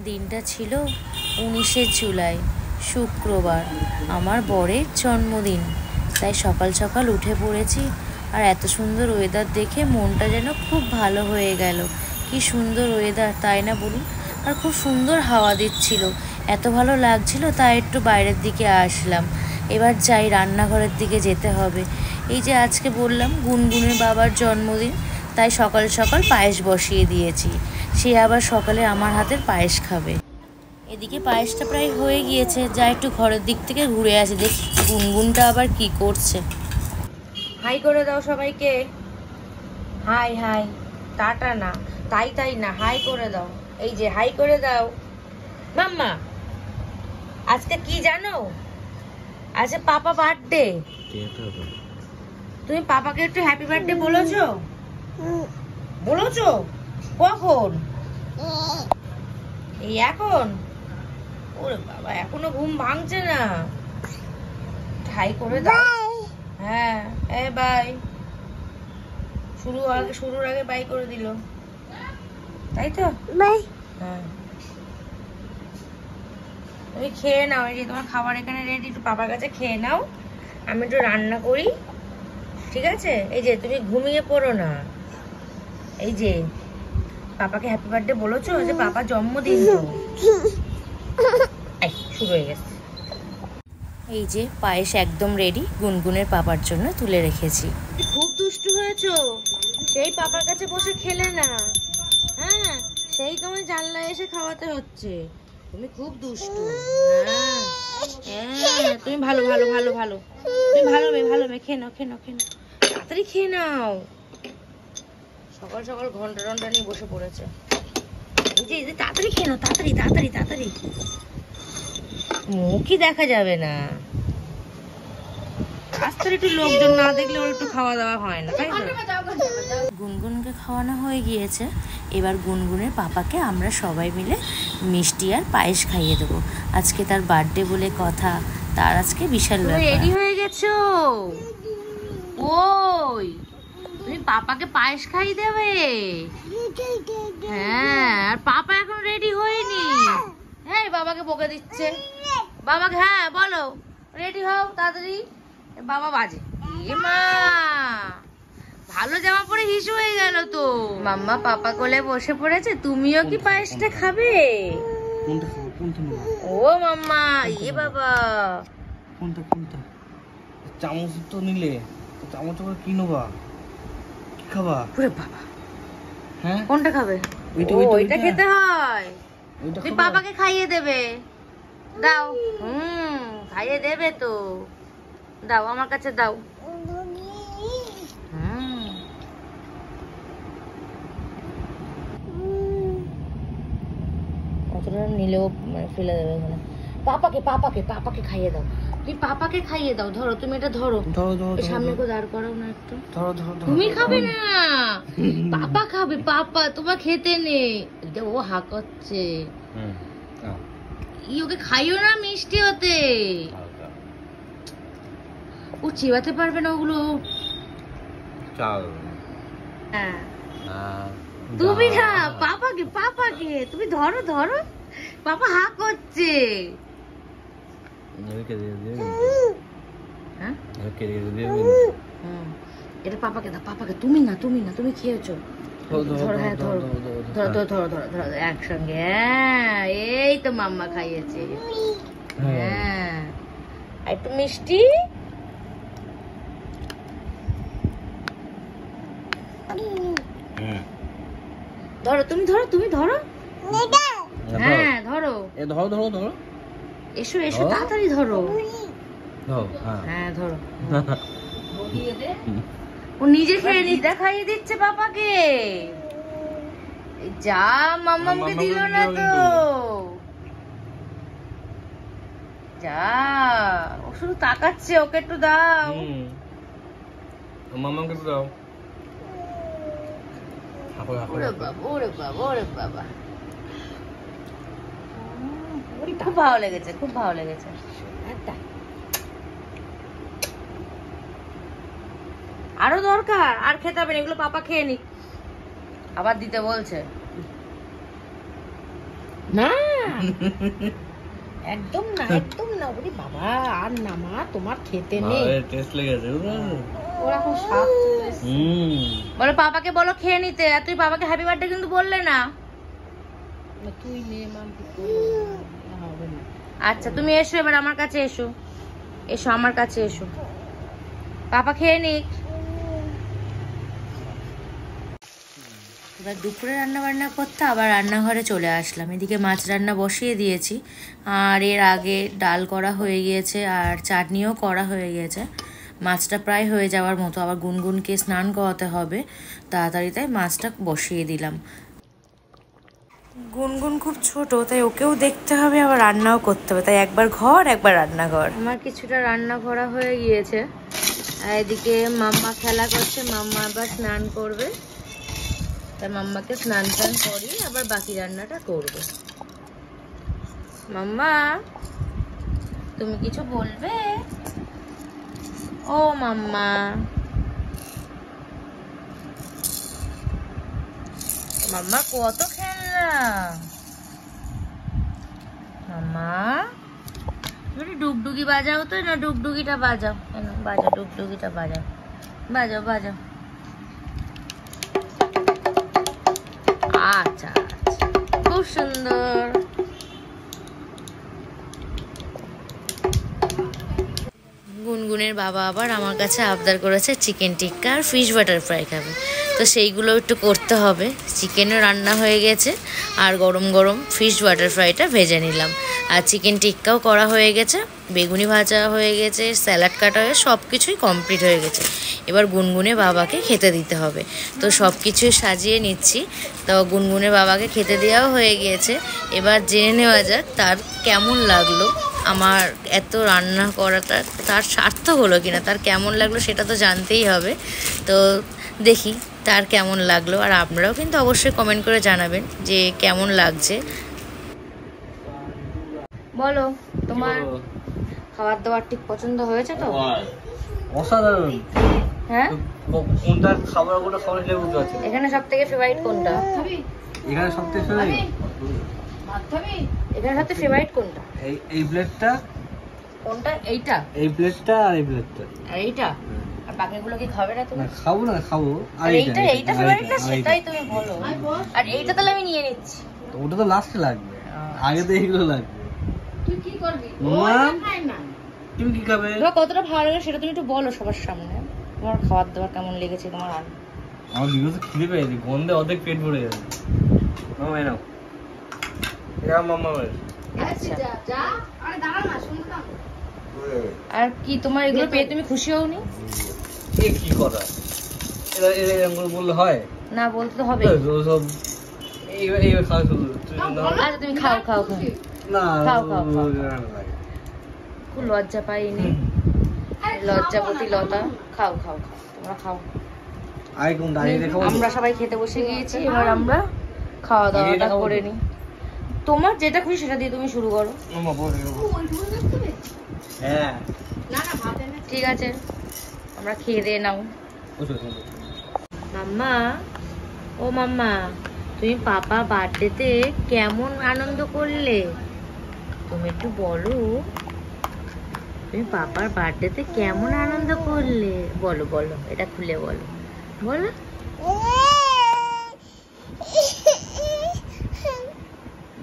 দিনটা ছিল 19শে জুলাই, শুক্রবার, আমার বরের জন্মদিন। তাই সকাল সকাল উঠে পড়েছি, আর এত সুন্দর ওয়েদার দেখে মনটা যেন খুব ভালো হয়ে গেল। কি সুন্দর ওয়েদার, তাই না বলুন? আর খুব সুন্দর হাওয়া দিচ্ছিল, এত ভালো লাগছিল, তাই একটু বাইরের দিকে আসলাম। এবার যাই, রান্নাঘরের দিকে যেতে হবে। এই যে আজকে বললাম গুনগুনের বাবার জন্মদিন, তাই সকাল সকাল পায়েস বসিয়ে দিয়েছি। সে আবার সকালে আমার হাতের পায়েস খাবে। এদিকে পায়েসটা প্রায় হয়ে গিয়েছে, যা একটু ঘরের দিক থেকে ঘুরে আসি, দেখি গুনগুনটা আবার কি করছে। হাই করে দাও সবাইকে। হাই হাই, টাটা না, তাই তাই না, হাই করে দাও। এই যে হাই করে দাও। মাম্মা, আজকে কি জানো? আজকে পাপা বার্থডে। তুমি পাপাকে একটু হ্যাপি বার্থডে বলেছো? বলেছো কখন? এই এখন? ওরে বাবা, এখনো ঘুম ভাঙছে না। হাই করে দাও। হ্যাঁ, এ বাই। শুরুর আগে বাই করে দিল, তাই তো? বাই। হ্যাঁ, তুমি খেয়ে নাও। এই যে তোমার খাবার এখানে রেডি, একটু পাপার কাছে খেয়ে নাও, আমি একটু রান্না করি, ঠিক আছে? এই যে তুমি ঘুমিয়ে পড়ো না। এই যে পাপাকে হ্যাপি বার্থডে বলেছো, যে পাপা জন্মদিন তো। শুরু হয়ে গেছে। এই যে পায়েস একদম রেডি, গুনগুনের পাপার জন্য তুলে রেখেছি। খুব দুষ্টু হয়েছো, সেই পাপার কাছে বসে খেলে না। হ্যাঁ, সেই তোমার জানলায় এসে খাওয়াতে হচ্ছে। তুমি খুব দুষ্টু। হ্যাঁ, তুমি ভালো ভালো ভালো ভালো, তুমি ভালো মেয়ে, ভালো মেয়ে। খেয়ে নাও, খেয়ে নাও, খেয়ে নাও, তাড়াতাড়ি খেয়ে নাও। সকাল সকাল ঘন্টা টন্টা নিয়ে বসে পড়েছে। এই যে তাড়াতাড়ি খেয়ে নাও, তাড়াতাড়ি তাড়াতাড়ি তাড়াতাড়ি। মুখই দেখা যাবে না, আস্তে একটু লোকজন না দেখলে ওর একটু খাওয়া দাওয়া হয় না, তাই তো? গুনগুনকে খাওয়ানো হয়ে গিয়েছে, এবার গুনগুনের পাপাকে আমরা সবাই মিলে মিষ্টি আর পায়েস খাইয়ে দেবো। আজকে তার বার্থডে বলে কথা, তার আজকে বিশাল ব্যাপার। রেডি হয়ে গেছো? ওই তুমি পাপাকে পায়েস খাইয়ে দেবে? হ্যাঁ, আর পাপা এখন রেডি হয়নি। হ্যাঁ, বাবাকে বকে দিচ্ছে। বাবাকে, হ্যাঁ বলো, রেডি হও তাড়াতাড়ি। বাবা বাজে। এ মা, ভালো জামা পরে হিসু হয়ে গেল তো। মাম্মা পাপা কোলে বসে পড়েছে, তুমিও কি পায়েসটা খাবে? ও মাম্মা, এ বাবা, কোনটা কোনটা? চামচ তো নিলে, চামচ করে কি নেবা? কি খাবা? ওরে বাবা, হ্যাঁ কোনটা খাবে? ওইটা খেতে হয়। তুমি পাপাকে খাইয়ে দেবে, দাও। খাইয়ে দেবে তো, দাও আমার কাছে দাও। কতটা নিলেও ফেলে দেবে এখানে। পাপাকে পাপাকে পাপাকে খাইয়ে দাও, তুমি পাপাকে খাইয়ে দাও। ধরো, তুমি এটা ধরো, সামনে করে দাঁড় করাও না একটু। তুমি খাবে না, পাপা খাবে। পাপা, তোমার খেতে নেই। এটা ও হা করছে। ওকে খাইও না মিষ্টি হতে, ও চিবাতে পারবে না ওগুলো। হ্যাঁ, তুমি না, পাপাকে পাপাকে তুমি ধরো ধরো, পাপা হা করছে। এটা পাপাকে দাও, পাপাকে। তুমি না, তুমি না, তুমি খেয়েছো। ধরো, হ্যাঁ ধরো ধরো ধরো ধরো ধরো ধরো একসঙ্গে। হ্যাঁ, এই তো মাম্মা খাইয়েছে। হ্যাঁ, একটু মিষ্টি। ধরো, তুমি ধরো, তুমি ধরো। হ্যাঁ ধরো, ধরো ধরো ধরো। এসো এসো, তাড়াতাড়ি ধরো। হ্যাঁ ধরো। ও নিজে খেয়ে নিজে খাইয়ে দিচ্ছে পাপাকে। যা, মাম্মামকে দিল না তো। যা, ও শুধু তাকাচ্ছে, ওকে একটু দাও। মাম্মামকে একটু দাও। ওরে বাবা, ওরে বাবা, ওরে বাবা, খুব ভালো লেগেছে, খুব ভালো লেগেছে। আরো দরকার, আর খেতে হবে না, এগুলো পাপা খেয়ে নিক। আবার দিতে বলছে না, একদম না, একদম না। ওরে বাবা, আর না মা, তোমার খেতে নেই। টেস্ট লেগেছে ওরা এখন স্বাদ বলো, পাপাকে বলো খেয়ে নিতে। আর তুই বাবাকে হ্যাপি বার্থডে কিন্তু বললে না। তুই নে মাম, হবে না। আচ্ছা তুমি এসো এবার আমার কাছে, এসো এসো আমার কাছে এসো, পাপা খেয়ে নিক। এবার দুপুরে রান্না বান্না করতে আবার রান্নাঘরে চলে আসলাম। এদিকে মাছ রান্না বসিয়ে দিয়েছি, আর এর আগে ডাল করা হয়ে গিয়েছে, আর চাটনিও করা হয়ে গিয়েছে। মাছটা প্রায় হয়ে যাওয়ার মতো, আবার গুনগুনকে স্নান করাতে হবে তাড়াতাড়ি, তাই মাছটা বসিয়ে দিলাম। গুনগুন খুব ছোট, তাই ওকেও দেখতে হবে, আবার রান্নাও করতে হবে, তাই একবার ঘর একবার রান্নাঘর। আমার কিছুটা রান্না করা হয়ে গিয়েছে, আর এদিকে মাম্মা খেলা করছে। মাম্মা আবার স্নান করবে, তাই মাম্মাকে স্নান টান করি আবার বাকি রান্নাটা করবো। মাম্মা তুমি কিছু বলবে? ও মাম্মা, মাম্মা কত খেলনা। মাম্মা তুমি ডুগডুগি বাজাও তো, না ডুগডুগিটা বাজাও, বাজাও ডুগডুগিটা বাজাও, বাজাও বাজাও। আচ্ছা আচ্ছা, খুব সুন্দর। গুনগুনের বাবা আবার আমার কাছে আবদার করেছে চিকেন টিক্কা আর ফিশ বাটার ফ্রাই খাবে, তো সেইগুলো একটু করতে হবে। চিকেনও রান্না হয়ে গেছে, আর গরম গরম ফিশ বাটার ফ্রাইটা ভেজে নিলাম, আর চিকেন টিক্কাও করা হয়ে গেছে, বেগুনি ভাজা হয়ে গেছে, স্যালাড কাটা হয়ে সব কিছুই কমপ্লিট হয়ে গেছে। এবার গুনগুনে বাবাকে খেতে দিতে হবে, তো সব কিছুই সাজিয়ে নিচ্ছি। তো গুনগুনের বাবাকে খেতে দেওয়াও হয়ে গিয়েছে। এবার জেনে নেওয়া যাক তার কেমন লাগলো, আমার এত রান্না করাটা তার সার্থক হলো কিনা, তার কেমন লাগলো সেটা তো জানতেই হবে। তো দেখি তার কেমন লাগলো, আর আপনারাও কিন্তু অবশ্যই কমেন্ট করে জানাবেন যে কেমন লাগছে। বলো তোমার খাবার দাবার ঠিক পছন্দ হয়েছে তো? অসাধারণ। হ্যাঁ, কোনটা খাবার কোনটা খাবার খেয়ে বুঝতে পারছি। এখানে সব থেকে ফেভারিট কোনটা? এখানে সব থেকে ফেভারিট, এখানে সবথেকে ফেভারিট কোনটা? এই প্লেটটা। কোনটা? এইটা? এই প্লেটটা আর এই প্লেটটা। আর এইটা? আর বাকিগুলো কি খাবে না তুমি? না খাবো, না খাবো। আর এইটা ফেভারিট না, সেটাই তুমি বলো। আর এইটা তাহলে আমি নিয়ে নিচ্ছি। তো ওটা তো লাস্টে লাগবে, আগে তো এইগুলো লাগবে। তুই কি করবি? তুমি কি খাবে? তোমার কতটা ভালো লাগে সেটা তুমি একটু বলো সবার সামনে। তোমার খাবার দাবার কেমন লেগেছে তোমার? আর আমার বিগত খিদে পেয়েছি, গন্ধে অর্ধেক পেট ভরে যাবে। মামা নাও, এটা মাম্মা বলে। আচ্ছা যা, আরে দাঁড়া না, শুনতে দাও। আর কি তোমার এগুলো পেয়ে তুমি খুশি হওনি? এ কি করা, এটা এরকম করে বললে হয়? না, বলতে তো হবে। সব এইবার খাওয়া শুরু। আচ্ছা তুমি খাও খাও খাও। না খাও খাও খাও। খুব লজ্জা পাইনি, লজ্জাপতি লতা। খাও খাও খাও, তোমরা খাও। আই কোন দাঁড়িয়ে দেখো। আমরা সবাই খেতে বসে গিয়েছি, এবার আমরা খাওয়া দাওয়াটা করে নি। তোমার যেটা খুশি সেটা দিয়ে তুমি শুরু করো। হ্যাঁ ঠিক আছে, আমরা খেয়ে দিয়ে নাও। মাম্মা, ও মাম্মা, তুমি পাপা বার্থডেতে কেমন আনন্দ করলে? তুমি একটু বলো, তুমি পাপার বার্থডেতে কেমন আনন্দ করলে? বলো বলো, এটা খুলে বলো, বলো।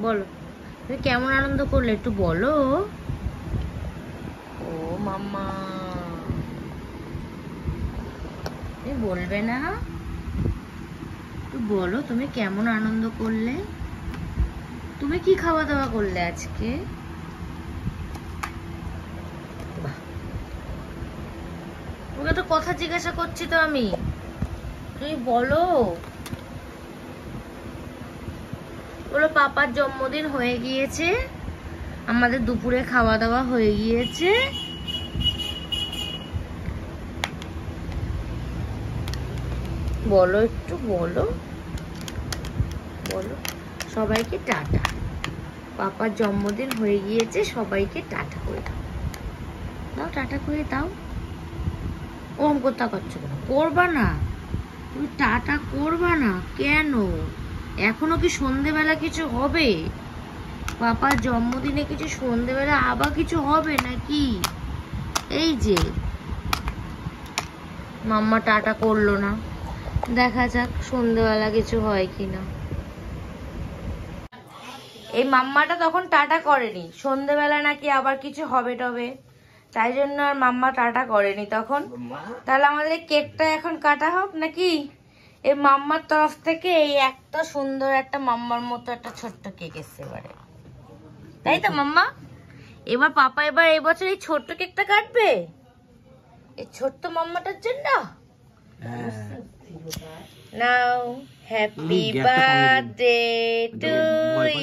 বলো তুমি কেমন আনন্দ করলে, একটু বলো। ও মাম্মা, তুমি বলবে না? একটু বলো তুমি কেমন আনন্দ করলে। তুমি কি খাওয়া দাওয়া করলে আজকে? ওকে তো কথা জিজ্ঞাসা করছি তো আমি, তুমি বলো। বলো পাপার জন্মদিন হয়ে গিয়েছে, আমাদের দুপুরে খাওয়া দাওয়া হয়ে গিয়েছে। বলো একটু, বলো বলো। সবাইকে টাটা, পাপার জন্মদিন হয়ে গিয়েছে, সবাইকে টাটা করে দাও। দাও টাটা করে দাও। ওম কথা করছো কেন? করবা না তুমি, টাটা করবা না কেন? এখনো কি সন্ধেবেলা কিছু হবে? পাপার জন্মদিনে কিছু সন্ধেবেলা আবার কিছু হবে নাকি? এই যে মাম্মা টাটা করলো না, দেখা যাক সন্ধেবেলা কিছু হয় কিনা। এই মাম্মাটা তখন টাটা করেনি, সন্ধেবেলা নাকি আবার কিছু হবে টবে, তাই জন্য আর মাম্মা টাটা করেনি তখন। তাহলে আমাদের এই কেকটা এখন কাটা হোক নাকি? এই মাম্মার তরফ থেকে এই একটা সুন্দর একটা মাম্মার মতো একটা ছোট্ট কেক এসছে এবারে, তাই তো মাম্মা? এবার পাপা এবার এই বছর এই ছোট্ট কেকটা কাটবে এই ছোট্ট মাম্মাটার জন্য। Now happy birthday to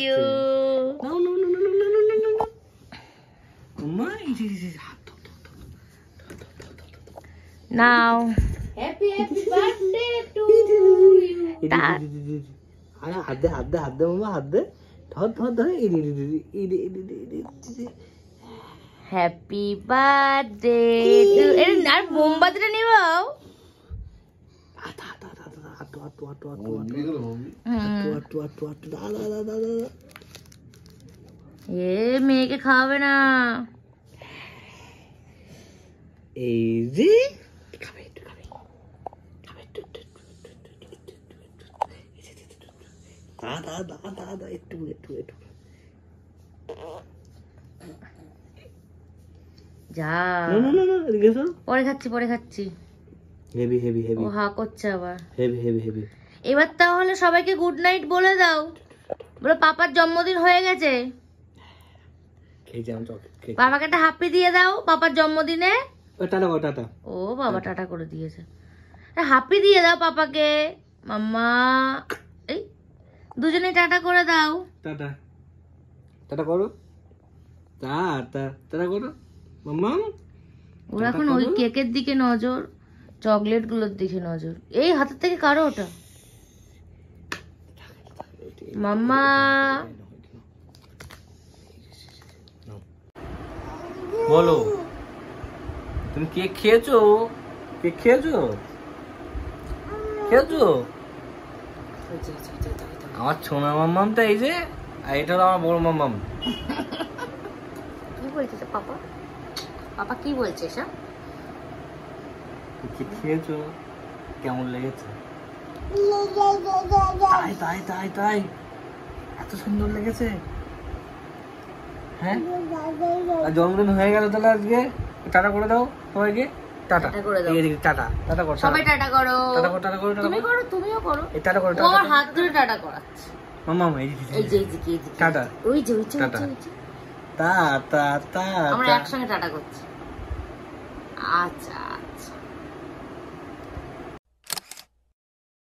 you. Now happy birthday to you. হাত দে হাত দে হাত দে মামা, হাত দে, ধর ধর ধর। Happy birthday to. আর মোমবাতিটা নিবাও। এ মেয়েকে খাওয়াবে না। এই যে যা পরে খাচ্ছি পরে খাচ্ছি। হেভি হেভি হেভি, ও হা করছে আবার। Heavy heavy heavy. এবার তাহলে সবাইকে গুড নাইট বলে দাও, বলে পাপার জন্মদিন হয়ে গেছে। বাবাকে একটা হাপ্পি দিয়ে দাও পাপার জন্মদিনে। টাটা কর, টাটা। ও বাবা টাটা করে দিয়েছে। হাপ্পি দিয়ে দাও পাপাকে মাম্মা। এই দুজনে টাটা করে দাও। টাটা টাটা করো, টাটা টাটা করো মাম্মা। ওর এখন ওই কেকের দিকে নজর, চকলেট গুলোর দিকে নজর। এই হাতের থেকে কারো ওটা মাম্মা। বলো, তুমি কেক খেয়েছো? কেক খেয়েছো? খেয়েছো? আমার ছোনা মাম্মামটা এই যে, আর এটা হলো আমার বড় মাম্মাম। কি বলছিস পাপা? পাপা কি বলছে সব? কেক খেয়েছো? কেমন লেগেছে? তাই তাই তাই তাই, এত সুন্দর লেগেছে। হ্যাঁ, আর জন্মদিন হয়ে গেল তাহলে আজকে টাটা করে দাও সবাইকে। টাটা করে দাও। এই টাটা টাটা করো সবাই, টাটা করো। টাটা করো, টাটা করো, তুমি করো, তুমিও করো। এই টাটা করো, টাটা। ওর হাত ধরে টাটা করাচ্ছে মাম্মা। এই যে এই যে এই যে টাটা, ওই যে ওই যে টাটা টা টা টা। আমরা একসঙ্গে টাটা করছি। আচ্ছা।